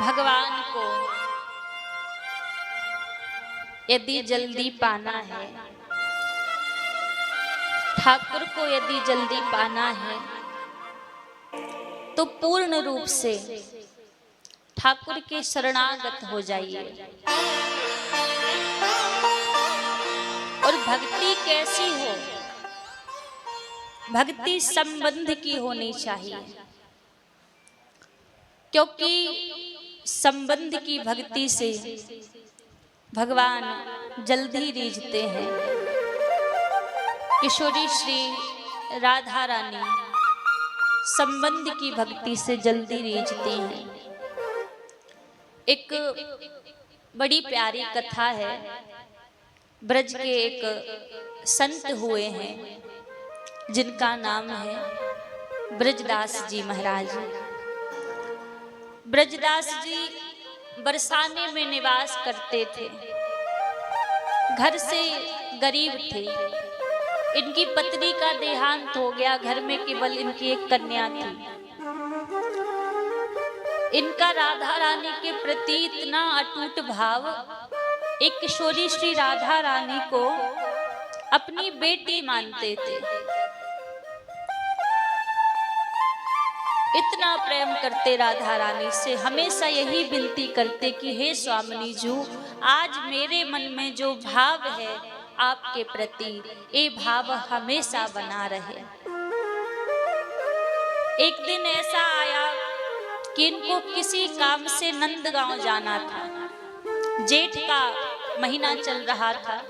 भगवान को यदि जल्दी पाना है, ठाकुर को यदि जल्दी पाना है, तो पूर्ण रूप से ठाकुर के शरणागत हो जाइए। और भक्ति कैसी हो? भक्ति संबंध की होनी चाहिए, क्योंकि संबंध की भक्ति से भगवान जल्दी रीझते हैं। किशोरी श्री राधा रानी संबंध की भक्ति से जल्दी रीझती हैं। एक बड़ी प्यारी कथा है। ब्रज के एक संत हुए हैं जिनका नाम है ब्रजदास जी महाराज। ब्रजदास जी बरसाने में निवास करते थे। घर से गरीब थे। इनकी पत्नी का देहांत हो गया। घर में केवल इनकी एक कन्या थी। इनका राधा रानी के प्रति इतना अटूट भाव, एक किशोरी श्री राधा रानी को अपनी बेटी मानते थे। इतना प्रेम करते राधा रानी से, हमेशा यही विनती करते कि हे स्वामिनी जी, आज मेरे मन में जो भाव है आपके प्रति, ये भाव हमेशा बना रहे। एक दिन ऐसा आया कि इनको किसी काम से नंदगांव जाना था। जेठ का महीना चल रहा था।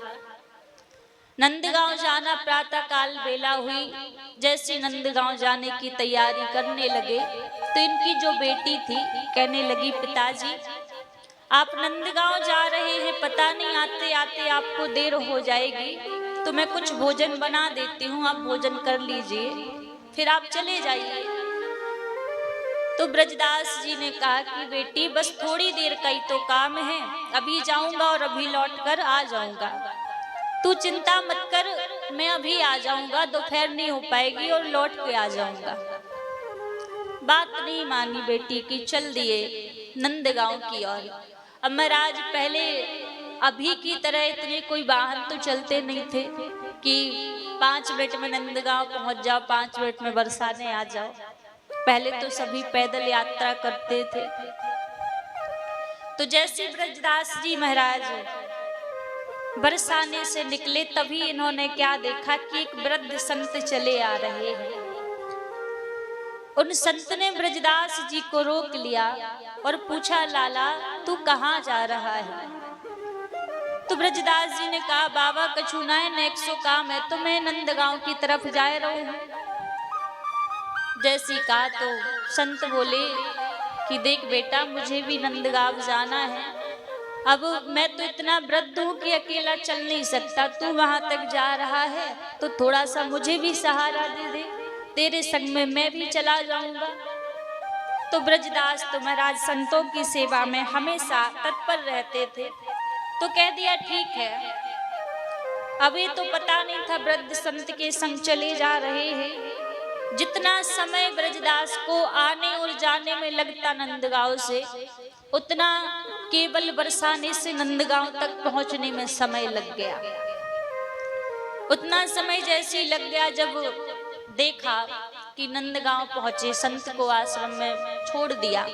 नंदगांव जाना प्रातः काल बेला हुई। जैसे नंदगांव जाने की तैयारी करने लगे तो इनकी जो बेटी थी कहने लगी, पिताजी आप नंदगांव जा रहे हैं, पता नहीं आते आते आपको देर हो जाएगी, तो मैं कुछ भोजन बना देती हूँ, आप भोजन कर लीजिए, फिर आप चले जाइए। तो ब्रजदास जी ने कहा कि बेटी बस थोड़ी देर का ही तो काम है, अभी जाऊंगा और अभी लौट कर आ जाऊंगा, तू चिंता मत कर, मैं अभी आ जाऊंगा, दोपहर नहीं हो पाएगी और लौट के आ जाऊंगा। बात नहीं मानी बेटी की, चल दिए नंदगांव की ओर। अब महाराज पहले अभी की तरह इतने कोई वाहन तो चलते नहीं थे कि 5 मिनट में नंदगांव पहुंच जाओ, 5 मिनट में बरसाने आ जाओ। पहले तो सभी पैदल यात्रा करते थे। तो जैसे ब्रजदास जी महाराज बरसाने से निकले, तभी इन्होंने क्या देखा कि एक वृद्ध संत चले आ रहे हैं। उन संत ने ब्रजदास जी को रोक लिया और पूछा, लाला तू कहाँ जा रहा है? तो ब्रजदास जी ने कहा, बाबा कछु ना है, नेक्सो काम है, तो मैं नंदगांव की तरफ जा रहा हूँ। जैसी कहा तो संत बोले कि देख बेटा, मुझे भी नंदगांव जाना है, अब मैं तो इतना वृद्ध हूँ कि अकेला चल नहीं सकता, तू वहां तक जा रहा है तो थोड़ा सा मुझे भी सहारा दे दे, तेरे संग में मैं भी चला जाऊंगा। तो ब्रजदास तो महाराज संतों की सेवा में हमेशा तत्पर रहते थे। तो कह दिया ठीक है। अभी तो पता नहीं था वृद्ध संत के संग चले जा रहे हैं। जितना समय ब्रजदास को आने और जाने में लगता नंदगांव से, उतना केवल बरसाने से नंदगांव तक पहुंचने में समय लग गया। उतना समय जैसे ही लग गया, जब देखा कि नंदगांव पहुंचे, संत को आश्रम में छोड़ दिया।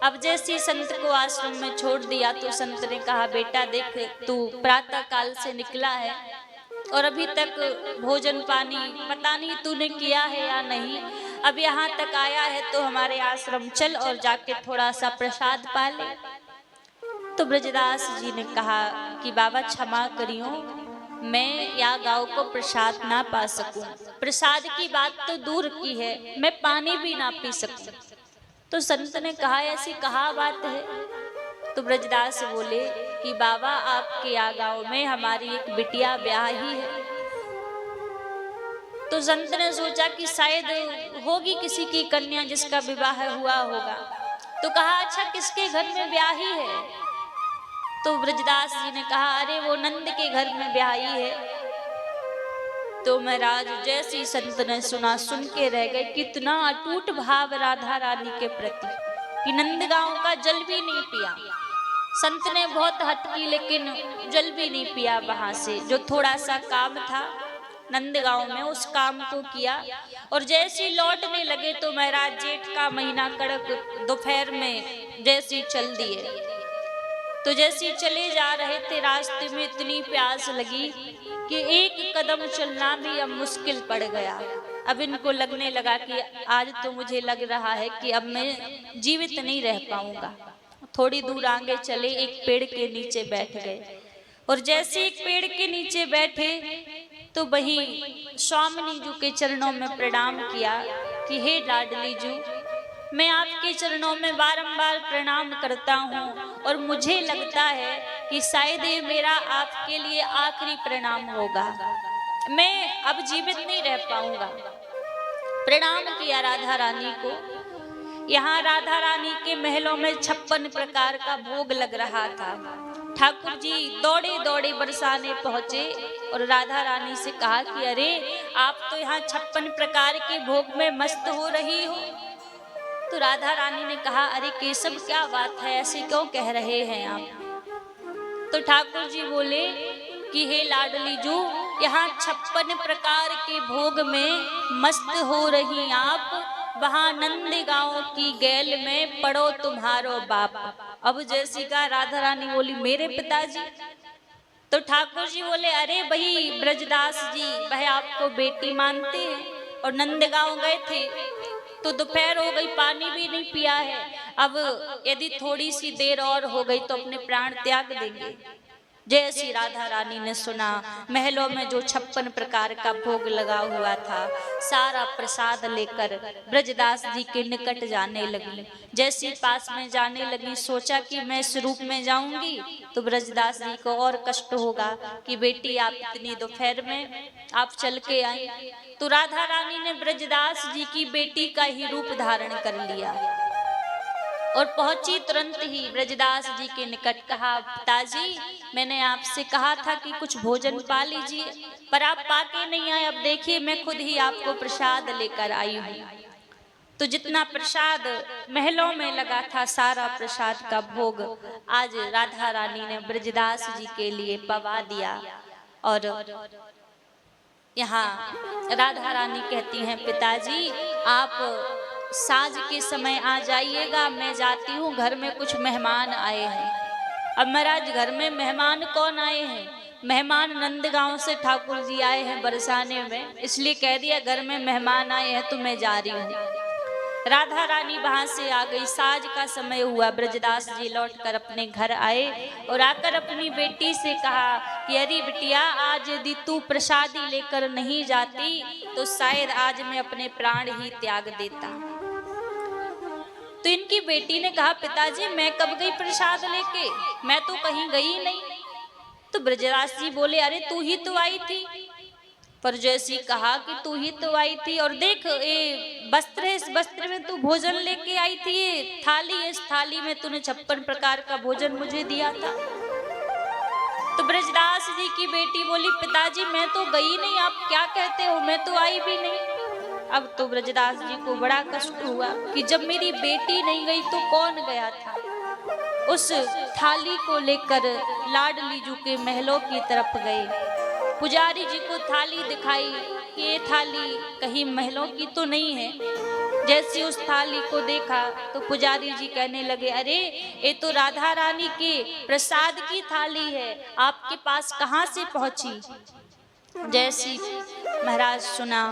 अब जैसे संत को आश्रम में छोड़ दिया तो संत ने कहा, बेटा देख, तू प्रातः काल से निकला है और अभी तक भोजन पानी पता नहीं तूने किया है या नहीं, अब यहाँ तक आया है तो हमारे आश्रम चल और जाके थोड़ा सा प्रसाद पा ले। तो ब्रजदास जी ने कहा कि बाबा क्षमा करियो, मैं या गाँव को प्रसाद ना पा सकूं, प्रसाद की बात तो दूर की है, मैं पानी भी ना पी सकूं। तो संत ने कहा, ऐसी कहा बात है? तो ब्रजदास बोले कि बाबा आपके या गाँव में हमारी एक बिटिया ब्याही है। तो संत ने सोचा कि शायद होगी किसी की कन्या जिसका विवाह हुआ होगा। तो कहा, अच्छा किसके घर में ब्याही है? तो ब्रजदास जी ने कहा, अरे वो नंद के घर में ब्याही है। तो महाराज जैसी संत ने सुना, सुन के रह गए। कितना अटूट भाव राधा रानी के प्रति, कि नंदगांव का जल भी नहीं पिया। संत ने बहुत हट की लेकिन जल भी नहीं पिया। वहां से जो थोड़ा सा काम था नंदगांव में उस काम को किया और जैसे लौटने लगे तो महाराज जेठ का महीना कड़क दोपहर में जैसे चल दिए। तो जैसे चले जा रहे थे रास्ते में इतनी प्यास लगी कि एक कदम चलना भी अब मुश्किल पड़ गया। अब इनको लगने लगा कि आज तो मुझे लग रहा है कि अब मैं जीवित नहीं रह पाऊंगा। थोड़ी दूर आगे चले एक पेड़ के नीचे बैठ गए और जैसे एक पेड़ के नीचे बैठे तो वही स्वामिनी जी के चरणों में प्रणाम किया कि हे लाडली जी, मैं आपके चरणों में बारंबार प्रणाम करता हूँ और मुझे लगता है कि शायद ये मेरा आपके लिए आखिरी प्रणाम होगा, मैं अब जीवित नहीं रह पाऊंगा। प्रणाम किया राधा रानी को। यहाँ राधा रानी के महलों में 56 प्रकार का भोग लग रहा था। ठाकुर जी दौड़े दौड़े बरसाने पहुंचे और राधा रानी से कहा कि अरे आप तो यहाँ 56 प्रकार के भोग में मस्त हो रही हो। तो राधा रानी ने कहा अरे केशव क्या बात है, ऐसे क्यों कह रहे हैं आप। तो ठाकुर जी बोले कि हे लाडली जू, यहाँ 56 प्रकार के भोग में मस्त हो रही आप, वहां नंदगांव की गैल में पड़ो तुम्हारो बाप। अब जैसी का राधा रानी बोली मेरे पिताजी। तो ठाकुर जी बोले अरे वही ब्रजदास जी, वह आपको बेटी मानते हैं और नंदगांव गए थे तो दोपहर हो गई, पानी भी नहीं पिया है। अब यदि थोड़ी सी देर और हो गई तो अपने प्राण त्याग देंगे। जैसी राधा रानी ने सुना महलों में जो 56 प्रकार का भोग लगा हुआ था, सारा प्रसाद लेकर ब्रजदास जी के निकट जाने लगी। जैसी पास में जाने लगी सोचा कि मैं इस रूप में जाऊंगी तो ब्रजदास जी को और कष्ट होगा कि बेटी आप इतनी दोपहर में आप चल के आई। तो राधा रानी ने ब्रजदास जी की बेटी का ही रूप धारण कर लिया और पहुंची तुरंत ही ब्रजदास जी के निकट। कहा पिताजी मैंने आपसे कहा था कि कुछ भोजन पा लीजिए पर आप पाके नहीं आए, अब देखिए मैं खुद ही आपको प्रसाद लेकर आई हूँ। तो जितना प्रसाद महलों में लगा था सारा प्रसाद का भोग आज राधा रानी ने ब्रजदास जी के लिए पवा दिया। और यहाँ राधा रानी कहती हैं पिताजी आप साँझ के समय आ जाइएगा, मैं जाती हूँ, घर में कुछ मेहमान आए हैं। अब महाराज घर में मेहमान कौन आए हैं? मेहमान नंदगांव से ठाकुर जी आए हैं बरसाने में, इसलिए कह दिया घर में मेहमान आए हैं तो मैं जा रही हूँ। राधा रानी वहां से आ गई। साँझ का समय हुआ, ब्रजदास जी लौटकर अपने घर आए और आकर अपनी बेटी से कहा कि अरे बिटिया आज यदि तू प्रसादी लेकर नहीं जाती तो शायद आज मैं अपने प्राण ही त्याग देता। तो इनकी बेटी ने कहा पिताजी मैं कब गई प्रसाद लेके, मैं तो कहीं गई नहीं। तो ब्रजदास जी बोले अरे तू ही तो आई थी। पर जैसी कहा कि तू ही तो आई थी और देख ये वस्त्र है, इस वस्त्र में तू भोजन लेके आई थी, ये थाली है, इस थाली में तूने 56 प्रकार का भोजन मुझे दिया था। तो ब्रजदास जी की बेटी बोली पिताजी मैं तो गई नहीं, आप क्या कहते हो, मैं तो आई भी नहीं। अब तो ब्रजदास जी को बड़ा कष्ट हुआ कि जब मेरी बेटी नहीं गई तो कौन गया था। उस थाली को लेकर लाडली जी के महलों की तरफ गए। पुजारी जी को थाली दिखाई कि ये थाली कहीं महलों की तो नहीं है। जैसे उस थाली को देखा तो पुजारी जी कहने लगे अरे ये तो राधा रानी के प्रसाद की थाली है, आपके पास कहाँ से पहुंची। जैसी महाराज सुना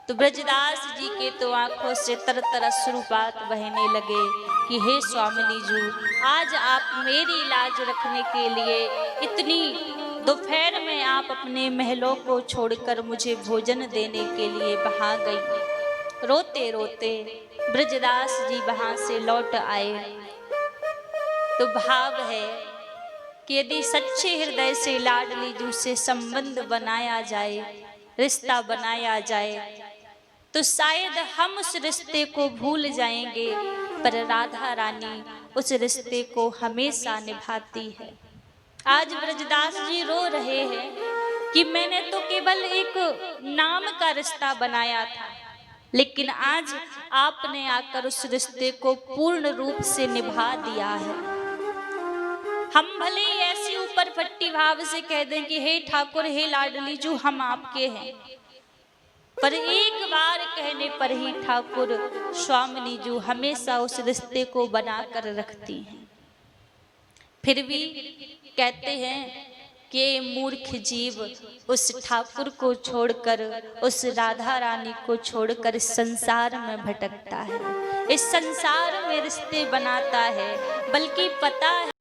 तो ब्रजदास जी के तो आंखों से तरतर अश्रुपात बहने लगे कि हे स्वामिनी जी आज आप मेरी लाज रखने के लिए इतनी दोपहर में आप अपने महलों को छोड़कर मुझे भोजन देने के लिए वहां गई। रोते रोते ब्रजदास जी वहां से लौट आए। तो भाव है कि यदि सच्चे हृदय से लाडली जी से संबंध बनाया जाए, रिश्ता बनाया जाए तो शायद हम उस रिश्ते को भूल जाएंगे, पर राधा रानी उस रिश्ते को हमेशा निभाती है। आज ब्रजदास जी रो रहे हैं कि मैंने तो केवल एक नाम का रिश्ता बनाया था, लेकिन आज आपने आकर उस रिश्ते को पूर्ण रूप से निभा दिया है। हम भले ही ऐसी ऊपर फट्टी भाव से कह दें कि हे ठाकुर हे लाडली जू हम आपके हैं, पर एक बार कहने पर ही ठाकुर स्वामिनी जू हमेशा उस रिश्ते को बनाकर रखती हैं। फिर भी कहते हैं कि मूर्ख जीव उस ठाकुर को छोड़कर, उस राधा रानी को छोड़कर इस संसार में भटकता है, इस संसार में रिश्ते बनाता है, बल्कि पता है